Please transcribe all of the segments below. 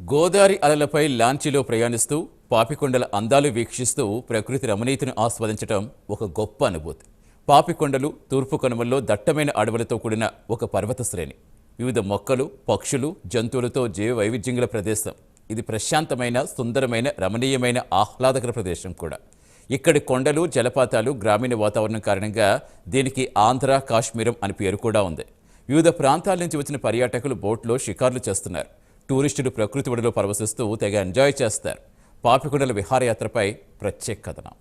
గోదావరి అలలపై లాంచీలో ప్రయాణిస్తూ పాపికొండల అందాలు వీక్షిస్తూ ప్రకృతి రమణీయతను ఆస్వాదించడం ఒక గొప్ప అనుభూతి. పాపికొండలు తూర్పు కనుమల్లో దట్టమైన అడవులతో కూడిన ఒక పర్వత శ్రేణి. వివిధ మొక్కలు, పక్షులు, జంతువులతో జీవ వైవిధ్యం గల ప్రదేశం. ఇది ప్రశాంతమైన, సుందరమైన, రమణీయమైన, ఆహ్లాదకర ప్రదేశం కూడా. ఇక్కడి కొండలు, జలపాతాలు, గ్రామీణ వాతావరణం కారణంగా దీనికి ఆంధ్ర కాశ్మీరం అని పేరు కూడా ఉంది. వివిధ ప్రాంతాల నుంచి వచ్చిన పర్యాటకులు బోట్లో షికార్లు చేస్తున్నారు. టూరిస్టులు ప్రకృతి ఒడిలో పరవశిస్తూ తెగ ఎంజాయ్ చేస్తారు. పాపికొండల విహారయాత్రపై ప్రత్యేక కథనం.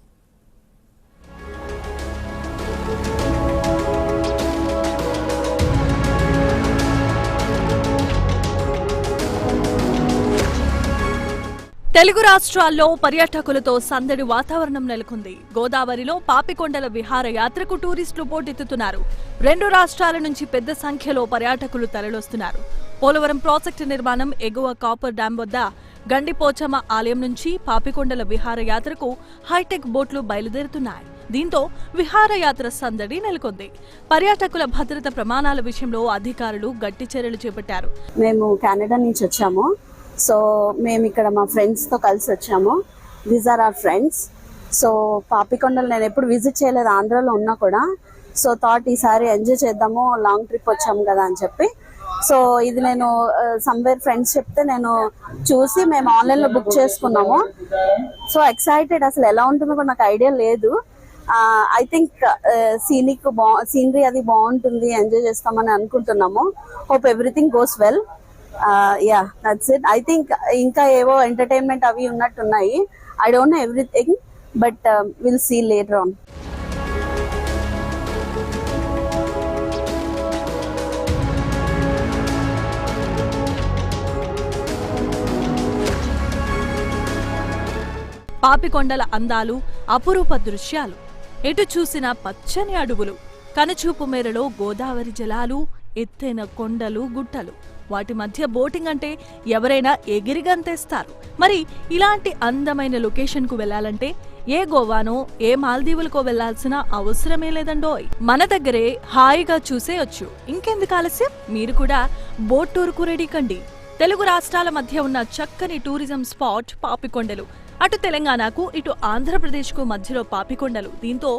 తెలుగు రాష్ట్రాల్లో పర్యాటకులతో సందడి వాతావరణం నెలకొంది. గోదావరిలో పాపికొండల విహారయాత్రకు టూరిస్టులు పోటెత్తుతున్నారు. 2 రాష్ట్రాల నుంచి పెద్ద సంఖ్యలో పర్యాటకులు తరలివస్తున్నారు. పోలవరం ప్రాజెక్టు నిర్మాణం, ఎగువ కాపర్ డ్యాం వద్ద గండిపోచమ్మ ఆలయం నుంచి పాపికొండల విహారయాత్రకు హైటెక్ బోట్లు బయలుదేరుతున్నాయి. దీంతో విహారయాత్ర సందడి నెలకొంది. పర్యాటకుల భద్రత ప్రమాణాల విషయంలో అధికారులు గట్టి చర్యలు చేపట్టారు. మేము కెనడా నుంచి వచ్చాము. సో మేము ఇక్కడ మా ఫ్రెండ్స్తో కలిసి వచ్చాము. These are our friends. So Papikondalu నేను ఎప్పుడు విజిట్ చేయలేదు, ఆంధ్రాలో ఉన్నా కూడా. సో థాట్ ఈసారి ఎంజాయ్ చేద్దాము, లాంగ్ ట్రిప్ వచ్చాము కదా అని చెప్పి. సో ఇది నేను సమ్వేర్ ఫ్రెండ్స్ చెప్తే నేను చూసి మేము ఆన్లైన్లో బుక్ చేసుకున్నాము. సో ఎక్సైటెడ్, అసలు ఎలా ఉంటుందో కూడా నాకు ఐడియా లేదు. ఐ థింక్ సీనరీ అది బాగుంటుంది, ఎంజాయ్ చేస్తామని అనుకుంటున్నాము. Hope everything goes well. Yeah, that's it. I think ఇంకా ఏవో ఎంటర్టైన్మెంట్ అవి ఉన్నట్టున్నాయి. I don't know everything, but will see later on. పాపికొండల అందాలు, అపురూప దృశ్యాలు. ఎటు చూసిన పచ్చని అడవులు, కనుచూపు మేరలో గోదావరి జలాలు, ఎత్తైన కొండలు, గుట్టలు. వాటి మధ్య బోటింగ్ అంటే ఎవరైనా ఎగిరిగంతేస్తారు. మరి ఇలాంటి అందమైన లొకేషన్ కు వెళ్లాలంటే ఏ గోవానో, ఏ మాల్దీవులకో వెళ్లాల్సిన అవసరమే లేదండోయ్. మన దగ్గరే హాయిగా చూసేయొచ్చు. ఇంకెందుకు ఆలస్యం, మీరు కూడా బోట్ టూర్ కు రెడీ కండి. తెలుగు రాష్ట్రాల మధ్య ఉన్న చక్కని టూరిజం స్పాట్ పాపికొండలు. అటు తెలంగాణకు, ఇటు ఆంధ్రప్రదేశ్కు మధ్యలో పాపికొండలు. దీంతో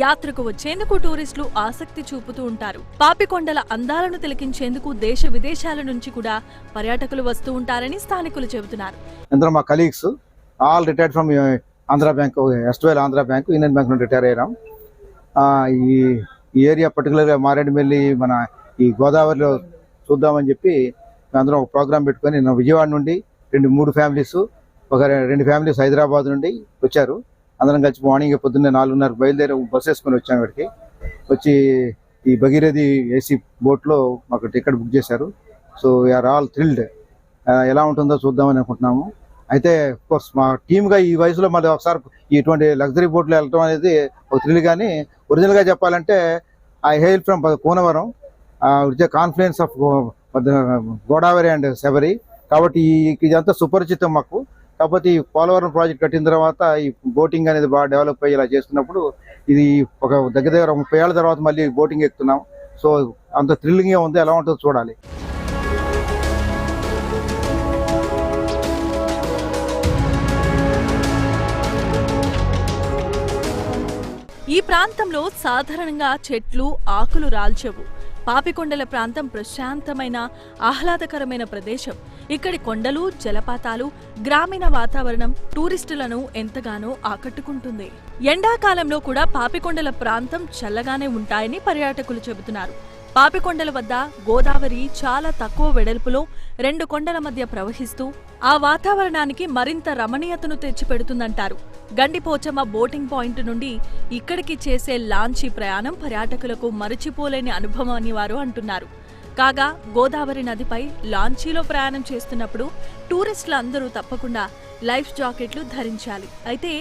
యాత్రకు వచ్చేందుకు టూరిస్టులు ఆసక్తి చూపుతూ ఉంటారు. పాపికొండల అందాలను తిలకించేందుకు దేశ విదేశాల నుంచి కూడా పర్యాటకులు వస్తూ ఉంటారని స్థానికులు చెబుతున్నారు. అందరూ మా colleagues, all retired from Andhra Bank, erstwhile Andhra Bank, Union Bank నుండి రిటైర్ అయ్యాం. ఈ ఏరియా పర్టికులర్గా మారేడుమిల్లి, మన ఈ గోదావరిలో చూద్దామని చెప్పి అందరం ఒక ప్రోగ్రామ్ పెట్టుకొని విజయవాడ నుండి 3 ఫ్యామిలీస్, ఒక 2 ఫ్యామిలీస్ హైదరాబాద్ నుండి వచ్చారు. అందరం కలిసి మార్నింగ్ పొద్దున్నే 4:30 బయలుదేరి బస్సు వేసుకొని వచ్చాము. ఇక్కడికి వచ్చి ఈ భగీరథి ఏసీ బోట్లో మాకు టికెట్ బుక్ చేశారు. So we are all thrilled. ఎలా ఉంటుందో చూద్దామని అనుకుంటున్నాము. అయితే కోర్స్ మా టీమ్గా ఈ వయసులో మళ్ళీ ఒకసారి ఇటువంటి లగ్జరీ బోట్లో వెళ్ళటం అనేది ఒక థ్రిల్. కానీ ఒరిజినల్గా చెప్పాలంటే I hail from Kunavaram, with confluence of Godavari and Sabari. కాబట్టి ఇదంతా సుపరిచితం మాకు. కాకపోతే ఈ పోలవరం ప్రాజెక్ట్ కట్టిన తర్వాత ఈ బోటింగ్ అనేది బాగా డెవలప్ అయ్యి ఇలా చేస్తున్నప్పుడు ఇది ఒక దగ్గర 30 ఏళ్ల తర్వాత మళ్ళీ బోటింగ్ ఎక్కుతున్నాం. సో అంత థ్రిల్లింగ్గా ఉంది. ఎలా ఉంటుందో చూడాలి. ఈ ప్రాంతంలో సాధారణంగా చెట్లు, ఆకులు రాల్చవు. పాపికొండల ప్రాంతం ప్రశాంతమైన, ఆహ్లాదకరమైన ప్రదేశం. ఇక్కడి కొండలు, జలపాతాలు, గ్రామీణ వాతావరణం టూరిస్టులను ఎంతగానో ఆకట్టుకుంటుంది. ఎండాకాలంలో కూడా పాపికొండల ప్రాంతం చల్లగానే ఉంటాయని పర్యాటకులు చెబుతున్నారు. పాపికొండల వద్ద గోదావరి చాలా తక్కువ వెడల్పులో 2 కొండల మధ్య ప్రవహిస్తూ ఆ వాతావరణానికి మరింత రమణీయతను తెచ్చిపెడుతుందంటారు. గండిపోచమ్మ బోటింగ్ పాయింట్ నుండి ఇక్కడికి చేసే లాంచీ ప్రయాణం పర్యాటకులకు మరచిపోలేని అనుభవం అని వారు అంటున్నారు. కాగా గోదావరి నదిపై లాంచీలో ప్రయాణం చేస్తున్నప్పుడు టూరిస్టులందరూ తప్పకుండా లైఫ్ జాకెట్లు ధరించాలి. అయితే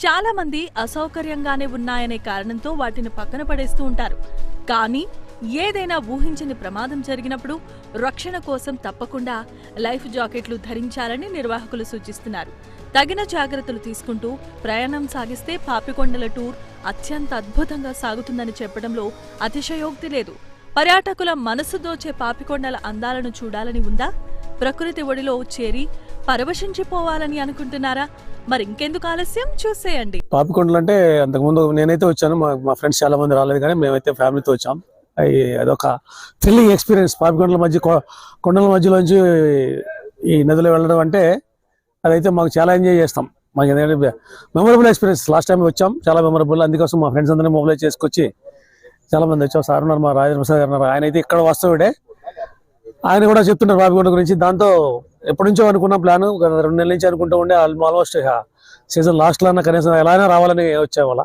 చాలా మంది అసౌకర్యంగానే ఉన్నాయనే కారణంతో వాటిని పక్కన పడేస్తూ ఉంటారు. కానీ ఏదైనా ఊహించని ప్రమాదం జరిగినప్పుడు రక్షణ కోసం తప్పకుండా లైఫ్ జాకెట్లు ధరించాలని నిర్వాహకులు సూచిస్తున్నారు. తగిన జాగ్రత్తలు తీసుకుంటూ ప్రయాణం సాగిస్తే పాపికొండల టూర్ అత్యంత అద్భుతంగా సాగుతుందని చెప్పడంలో అతిశయోక్తి లేదు. పర్యాటకుల మనసు దోచే పాపికొండల అందాలను చూడాలని ఉందా? ప్రకృతి ఒడిలో చేరి పరవశించిపోవాలని అనుకుంటున్నారా? మరి ఇంకెందుకు ఆలస్యం, చూసేయండి. పాపికొండలు అంటే అంతకుముందు నేనైతే వచ్చాను, మా ఫ్రెండ్స్ చాలా మంది రాలేదు, కానీ మేమైతే ఫ్యామిలీతో వచ్చాం. అదొక థ్రిల్లింగ్ ఎక్స్పీరియన్స్. పాపికొండల మధ్య కొండల మధ్యలోంచి ఈ నదిలో వెళ్ళడం అంటే అదైతే మాకు చాలా ఎంజాయ్ చేస్తాం. మాకు ఎందుకంటే మెమొరబుల్ ఎక్స్పీరియన్స్. లాస్ట్ టైం వచ్చాం, చాలా మెమొరబుల్. అందుకోసం మా ఫ్రెండ్స్ అందరినీ మొబైలైజ్ చేసుకొచ్చి చాలా మంది వచ్చాం. సార్ ఉన్నారు, మా రాజేంద్ర ప్రసాద్ గారు ఉన్నారు. ఆయన అయితే ఇక్కడ వాస్తవుడే, ఆయన కూడా చెప్తున్నారు పాపికొండ గురించి. దాంతో ఎప్పటి నుంచో అనుకున్న ప్లాన్, 2 నెలల నుంచి అనుకుంటూ ఉండే. ఆల్మోస్ట్ సీజన్ లాస్ట్ లో కనీసం ఎలా అయినా రావాలని వచ్చే వాళ్ళ